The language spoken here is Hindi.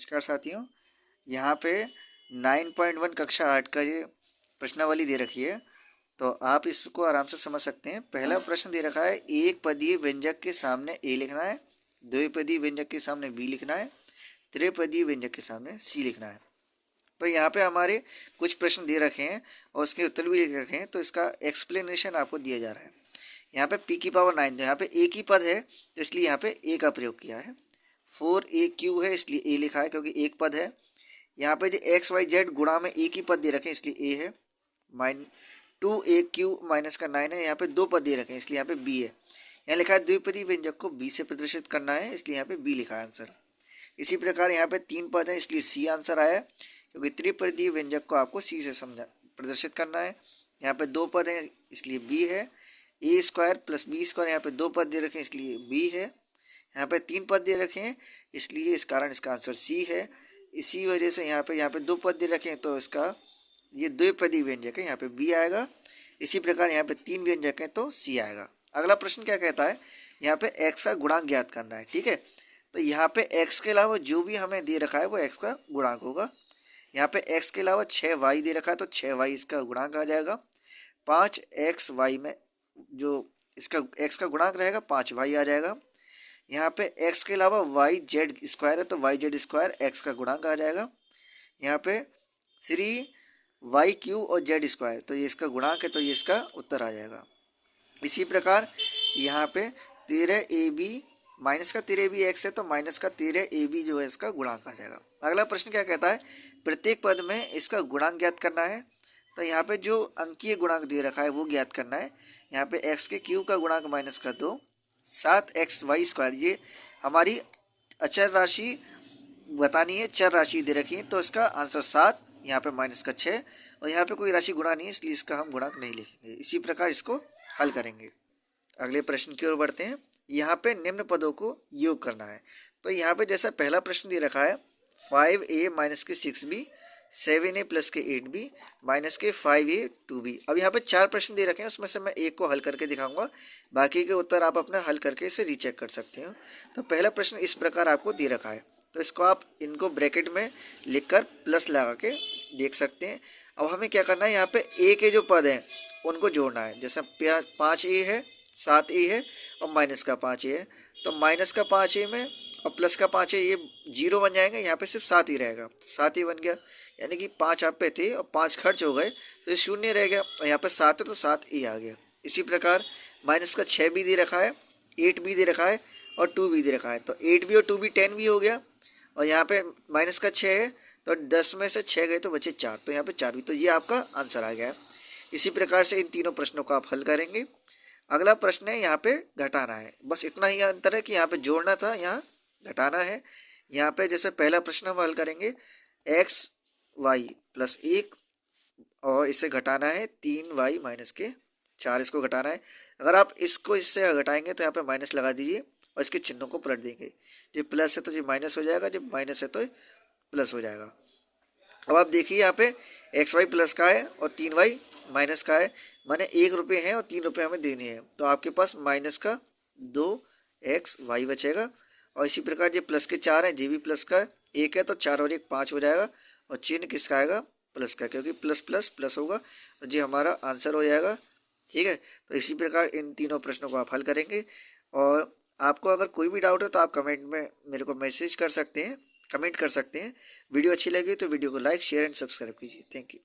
नमस्कार साथियों, यहाँ पे 9.1 कक्षा 8 का ये प्रश्नावली दे रखी है। तो आप इसको आराम से समझ सकते हैं। पहला प्रश्न दे रखा है, एक पदीय व्यंजक के सामने ए लिखना है, द्विपदीय व्यंजक के सामने बी लिखना है, त्रिपदीय व्यंजक के सामने सी लिखना है। तो यहाँ पे हमारे कुछ प्रश्न दे रखे हैं और उसके उत्तर भी लिख रखे हैं, तो इसका एक्सप्लेनेशन आपको दिया जा रहा है। यहाँ पे p की पावर 9, यहाँ पे एक ही पद है तो इसलिए यहाँ पे a का प्रयोग किया है। 4aq है इसलिए a लिखा है क्योंकि एक पद है। यहाँ पे जो xyz गुणा में एक ही पद दे रखे हैं इसलिए a है। 2aq माइनस का 9 है, यहाँ पे दो पद दे रखे हैं इसलिए यहाँ पे b है। यहाँ लिखा है द्विपदी व्यंजक को b से प्रदर्शित करना है इसलिए यहाँ पे b लिखा है आंसर। इसी प्रकार यहाँ पे तीन पद है इसलिए c आंसर आया, क्योंकि त्रिपदीय व्यंजक को आपको c से समझा प्रदर्शित करना है। यहाँ पे दो पद है इसलिए b है। ए स्क्वायर प्लस बी स्क्वायर, यहाँ पे दो पद दे रखे हैं इसलिए बी है। यहाँ पे तीन पद दे रखे हैं इसलिए इस कारण इसका आंसर सी है। इसी वजह से यहाँ पे दो पद दे रखे हैं तो इसका ये द्विपदी व्यंजक है, यहाँ पे बी आएगा। इसी प्रकार यहाँ पे तीन व्यंजक है तो सी आएगा। अगला प्रश्न क्या कहता है, यहाँ पे एक्स का गुणांक ज्ञात करना है। ठीक है, तो यहाँ पे एक्स के अलावा जो भी हमें दे रखा है वो एक्स का गुणांक होगा। यहाँ पे एक्स के अलावा 6y दे रखा है तो 6y इसका गुणांक आ जाएगा। 5xy में जो इसका x का गुणांक रहेगा 5y आ जाएगा। यहाँ पे x के अलावा yz स्क्वायर है तो yz स्क्वायर x का गुणांक आ जाएगा। यहाँ पे 3yq और z स्क्वायर तो ये इसका गुणांक है तो ये इसका उत्तर आ जाएगा। इसी प्रकार यहाँ पे 13ab माइनस का 13ab x है तो माइनस का 13ab जो है इसका गुणांक आ जाएगा। अगला प्रश्न क्या कहता है, प्रत्येक पद में इसका गुणांक ज्ञात करना है। तो यहाँ पे जो अंकीय गुणांक दे रखा है वो ज्ञात करना है। यहाँ पे x के क्यूब का गुणांक माइनस का 2, 7xy स्क्वायर ये हमारी अचर राशि बतानी है, चर राशि दे रखी है तो इसका आंसर 7, यहाँ पे माइनस का 6 और यहाँ पे कोई राशि गुणा नहीं है इसलिए इसका हम गुणांक नहीं लिखेंगे। इसी प्रकार इसको हल करेंगे। अगले प्रश्न की ओर बढ़ते हैं। यहाँ पे निम्न पदों को योग करना है। तो यहाँ पे जैसा पहला प्रश्न दे रखा है 5a माइनस के 6b, 7a प्लस के 8b माइनस के 5a 2b। अब यहाँ पे चार प्रश्न दे रखे हैं, उसमें से मैं एक को हल करके दिखाऊंगा, बाकी के उत्तर आप अपना हल करके इसे रीचेक कर सकते हो। तो पहला प्रश्न इस प्रकार आपको दे रखा है, तो इसको आप इनको ब्रैकेट में लिखकर प्लस लगा के देख सकते हैं। अब हमें क्या करना है, यहाँ पे a के जो पद हैं उनको जोड़ना है। जैसे 5a है, 7a है और माइनस का 5a है, तो माइनस का 5a में और प्लस का 5a ये 0 बन जाएंगे। यहाँ पे सिर्फ 7 ही रहेगा, 7 ही बन गया, यानी कि 5 आप पे थे और 5 खर्च हो गए तो ये शून्य रह गया और यहाँ पे 7 है तो 7 ही आ गया। इसी प्रकार माइनस का 6 भी दे रखा है, 8 भी दे रखा है और 2 भी दे रखा है, तो 8 भी और 2 भी 10 भी हो गया। और यहाँ पे माइनस का 6 है तो 10 में से 6 गए तो बचे 4, तो यहाँ पे 4 भी, तो ये आपका आंसर आ गया है। इसी प्रकार से इन तीनों प्रश्नों को आप हल करेंगे। अगला प्रश्न है यहाँ पे घटाना है, बस इतना ही अंतर है कि यहाँ पे जोड़ना था, यहाँ घटाना है। यहाँ पे जैसे पहला प्रश्न हम हल करेंगे एक्स वाई प्लस 1 और इसे घटाना है 3y माइनस के 4, इसको घटाना है। अगर आप इसको इससे घटाएंगे तो यहाँ पे माइनस लगा दीजिए और इसके चिन्हों को पलट देंगे। जब प्लस है तो ये माइनस हो जाएगा, जब माइनस है तो प्लस हो जाएगा। अब आप देखिए यहाँ पे xy प्लस का है और 3y माइनस का है, माने 1 रुपये है और 3 रुपये हमें देने हैं, तो आपके पास माइनस का 2xy बचेगा। और इसी प्रकार जो प्लस के 4 है, जे भी प्लस का 1 है तो 4 और 1 5 हो जाएगा और चिन्ह किसका आएगा, प्लस का, क्योंकि प्लस प्लस प्लस होगा तो जी हमारा आंसर हो जाएगा। ठीक है, तो इसी प्रकार इन तीनों प्रश्नों को आप हल करेंगे। और आपको अगर कोई भी डाउट है तो आप कमेंट में मेरे को मैसेज कर सकते हैं, कमेंट कर सकते हैं। वीडियो अच्छी लगी तो वीडियो को लाइक, शेयर एंड सब्सक्राइब कीजिए। Thank you.